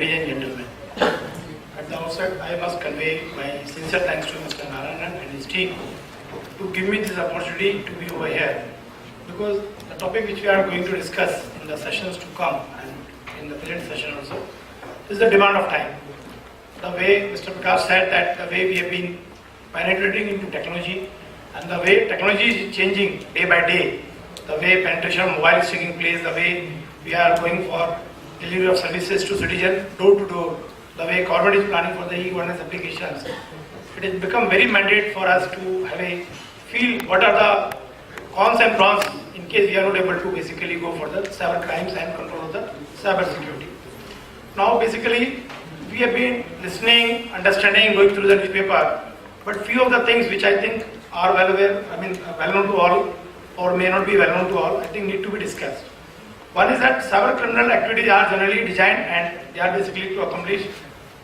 ladies and gentlemen. At the outset, I must convey my sincere thanks to Mr. Narayanan and his team to give me this opportunity to be over here, because the topic which we are going to discuss in the sessions to come and in the present session also is the demand of time. The way Mr. Prakash said that the way we have been penetrating into technology and the way technology is changing day by day, the way penetration of mobile is taking place, the way we are going for delivery of services to citizens door to door, the way government is planning for the e-governance applications, it has become very mandate for us to have a feel what are the cons and pros in case we are not able to basically go for the cyber crimes and control of the cyber security. Now basically we have been listening, understanding, going through the newspaper, but few of the things which I think are well known to all or may not be well known to all, I think need to be discussed. One is that cyber criminal activities are generally designed and they are basically to accomplish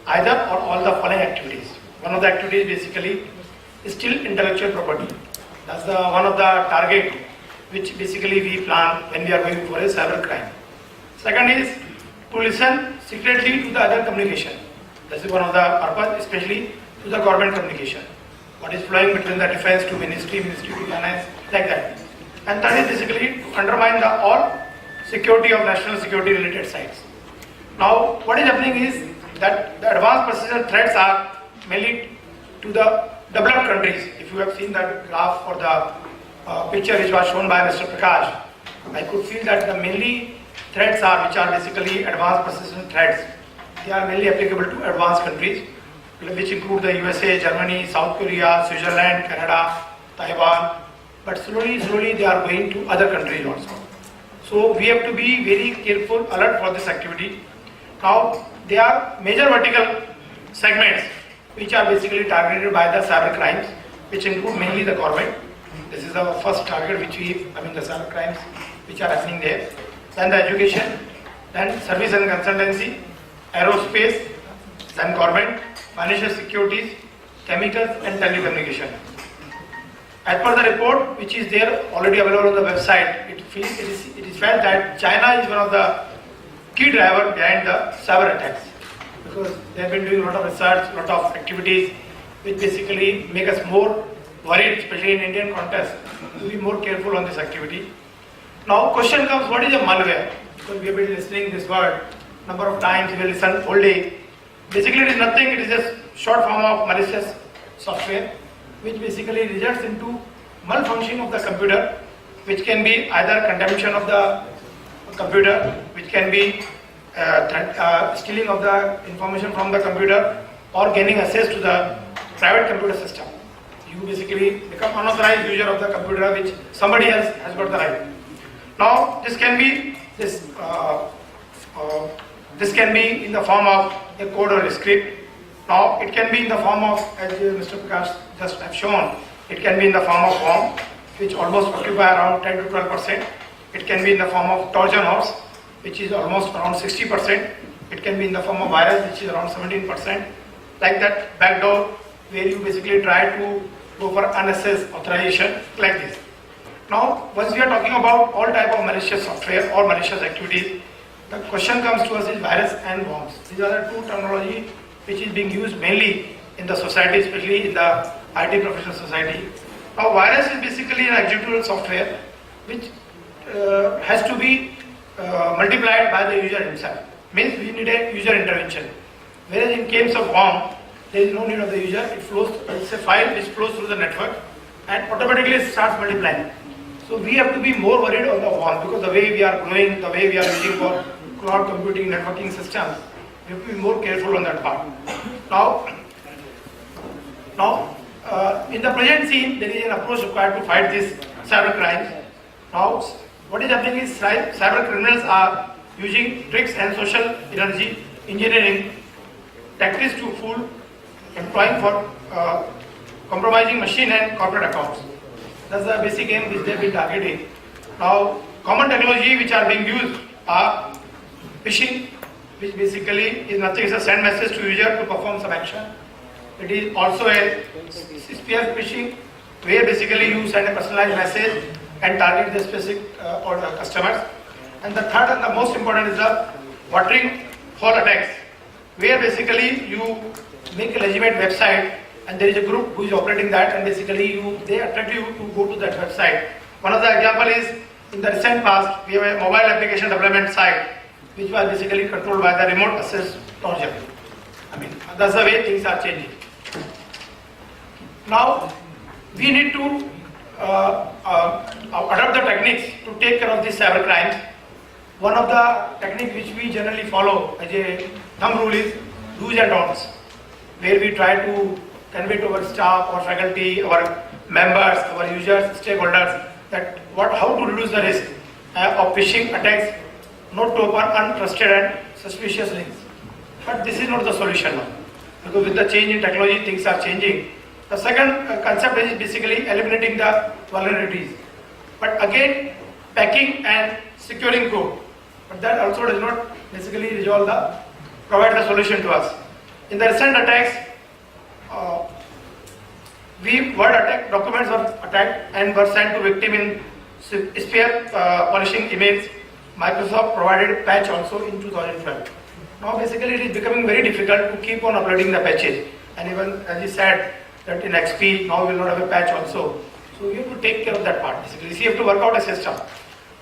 either or all the following activities. One of the activities basically is still intellectual property. That's one of the target which basically we plan when we are going for a cyber crime. Second is to listen secretly to the other communication. This is one of the purpose, especially to the government communication. What is flowing between the defense to ministry to finance, like that. And third is basically to undermine the all security of national security related sites. Now, what is happening is that the advanced persistent threats are mainly to the developed countries. If you have seen that graph or the picture which was shown by Mr. Prakash, I could feel that the mainly threats are which are basically advanced persistent threats. They are mainly applicable to advanced countries, which include the USA, Germany, South Korea, Switzerland, Canada, Taiwan. But slowly they are going to other countries also. So we have to be very careful, alert for this activity. Now there are major vertical segments which are basically targeted by the cyber crimes, which include mainly the government. This is the first target which the cyber crimes which are happening there. Then the education, then service and consultancy, aerospace, then government, financial securities, chemicals and telecommunication. As per the report which is there already available on the website, it is felt that China is one of the key drivers behind the cyber attacks, because they have been doing a lot of research, a lot of activities which basically make us more worried, especially in Indian context, to be more careful on this activity. Now question comes, what is a malware? Because we have been listening this word number of times, we will listen all day. Basically it is nothing, it is just short form of malicious software which basically results into malfunctioning of the computer, which can be either contamination of the computer, which can be stealing of the information from the computer, or gaining access to the private computer system. You basically become unauthorized user of the computer which somebody else has got the right. Now this can be this can be in the form of a code or a script. Now it can be in the form of, as Mr. Prakash just have shown, it can be in the form of worm, which almost occupy around 10 to 12%. It can be in the form of Trojan horse, which is almost around 60%. It can be in the form of virus, which is around 17%. Like that backdoor, where you basically try to go for unassessed authorization, like this. Now, once we are talking about all type of malicious software or malicious activities, the question comes to us is virus and worms. These are the two terminology which is being used mainly in the society, especially in the IT professional society. Now, virus is basically an executable software which has to be multiplied by the user himself. Means we need a user intervention. Whereas in case of worm, there is no need of the user. It flows. It's a file which flows through the network and automatically it starts multiplying. So we have to be more worried on the worm, because the way we are growing, the way we are using for cloud computing, networking systems, we have to be more careful on that part. Now, in the present scene, there is an approach required to fight these cyber crimes. Now, what is happening is cyber criminals are using tricks and social energy engineering tactics to fool, employing for compromising machine and corporate accounts. That's the basic aim which they have been targeting. Now, common technology which are being used are phishing, which basically is nothing, it's a send message to user to perform some action. It is also a spear phishing, where basically you send a personalized message and target the specific or the customers. And the third and the most important is the watering hole attacks, where basically you make a legitimate website and there is a group who is operating that, and basically they attract you to go to that website. One of the example is in the recent past we have a mobile application development site which was basically controlled by the remote access project. I mean, that's the way things are changing. Now we need to adopt the techniques to take care of these cyber crimes. One of the techniques which we generally follow as a thumb rule is do's and don'ts, where we try to convey to our staff, our faculty, our members, our users, stakeholders that how to reduce the risk of phishing attacks, not to open untrusted and suspicious links. But this is not the solution now, because with the change in technology, things are changing. The second concept is basically eliminating the vulnerabilities. But again, packing and securing code. But that also does not basically provide the solution to us. In the recent attacks, word attack documents were attacked and were sent to victim in spear polishing emails. Microsoft provided patch also in 2012. Now basically it is becoming very difficult to keep on uploading the patches. And even as you said that in XP now we will not have a patch also. So we have to take care of that part basically. So you have to work out a system.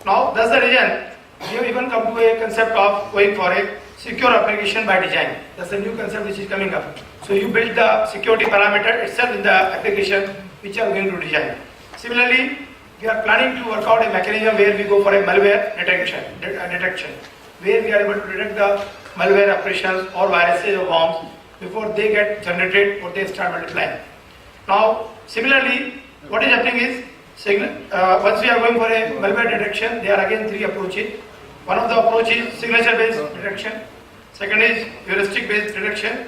Now that's the reason we have even come to a concept of going for a secure application by design. That's a new concept which is coming up. So you build the security parameter itself in the application which you are going to design. Similarly, we are planning to work out a mechanism where we go for a malware detection, where we are able to detect the malware operations or viruses or bombs before they get generated or they start multiplying. Now, similarly, what is happening is, once we are going for a malware detection, there are again three approaches. One of the approach is signature-based detection, second is heuristic-based detection,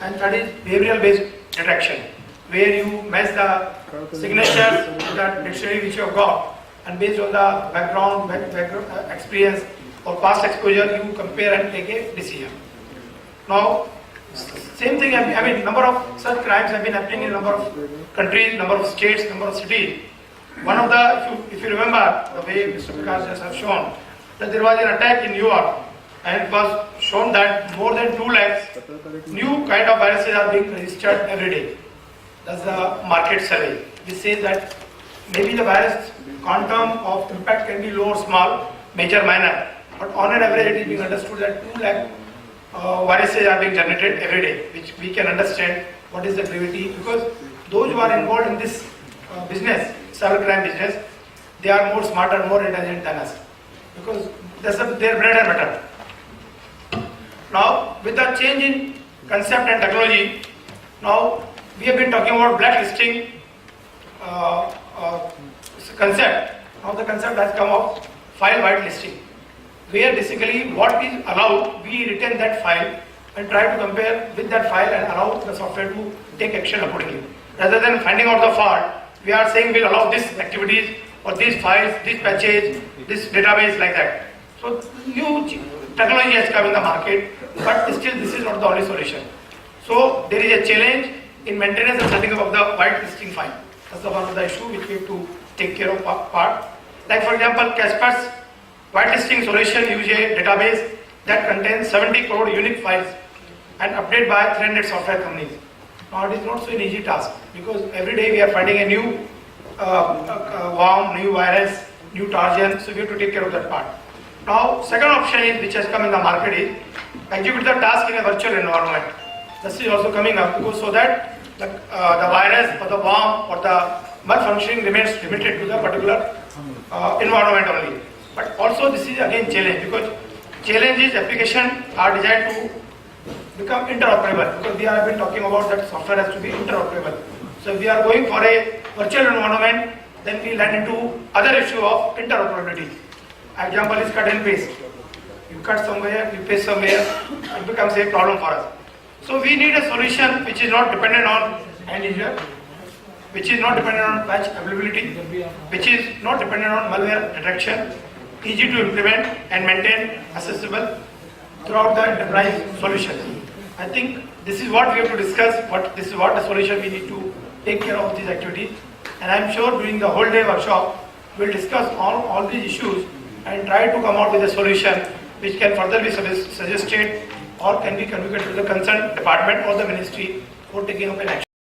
and third is behavioral-based detection, where you match the signature to the dictionary which you have got, and based on the background experience or past exposure, you compare and take a decision. Now, same thing, I mean, number of such crimes have been happening in a number of countries, number of states, number of cities. One of the, if you remember, the way Mr. Prakash just have shown, that there was an attack in New York, and it was shown that more than 2 lakhs new kind of viruses are being registered every day. That's the market survey. This says that maybe the virus quantum of impact can be low or small, major, minor, but on an average it is being understood that 2 lakh viruses are being generated every day, which we can understand what is the gravity, because those who are involved in this business, cybercrime business, they are more smarter, more intelligent than us, because that's their bread and butter. Now, with the change in concept and technology, now we have been talking about blacklisting concept. Now the concept has come of file whitelisting, where basically what is allowed, we retain that file and try to compare with that file and allow the software to take action accordingly. Rather than finding out the fault, we are saying we'll allow these activities or these files, these patches, this database like that. So new technology has come in the market, but still this is not the only solution. So there is a challenge in maintenance and setting up of the whitelisting file. That's the one of the issue which we have to take care of part. Like for example, Casper's whitelisting solution uses a database that contains 70 crore unique files and updated by 300 software companies. Now it is not so an easy task, because every day we are finding a new worm, new virus, new Trojan, so we have to take care of that part. Now second option is, which has come in the market, is execute the task in a virtual environment. This is also coming up, because so that the virus or the worm or the malfunctioning remains limited to the particular environment only. But also this is again challenge, because challenge is application are designed to become interoperable, because we have been talking about that software has to be interoperable. So if we are going for a virtual environment, then we land into other issue of interoperability. Example is cut and paste. You cut somewhere, you paste somewhere, it becomes a problem for us. So we need a solution which is not dependent on end user, which is not dependent on patch availability, which is not dependent on malware detection, easy to implement and maintain, accessible throughout the enterprise solution. I think this is what we have to discuss, this is what the solution we need to take care of these activities. And I am sure during the whole day workshop, we will discuss all these issues and try to come out with a solution which can further be suggested or can be communicated to the concerned department or the ministry for taking up an action.